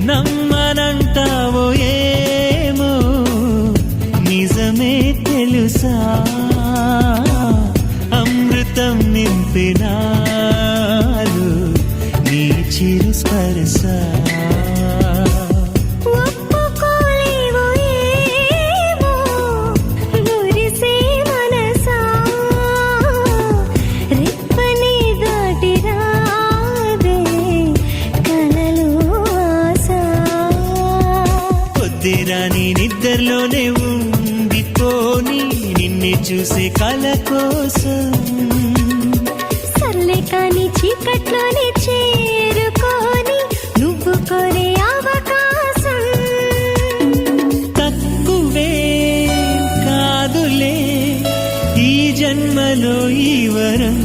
నమ్మనంటావో ఏమో నిజమే తెలుసా అమృతం నింపినాలు నీ చిరు స్పర్శ నీ నిద్రలోనే ఉండిపోని నిన్నే చూసే కల కోసం సర్లే కాని చీకట్లోనే చేరుకోని నువ్వు కోరే అవకాశం తక్కువే కాదులే ఈ జన్మలో ఈ వరం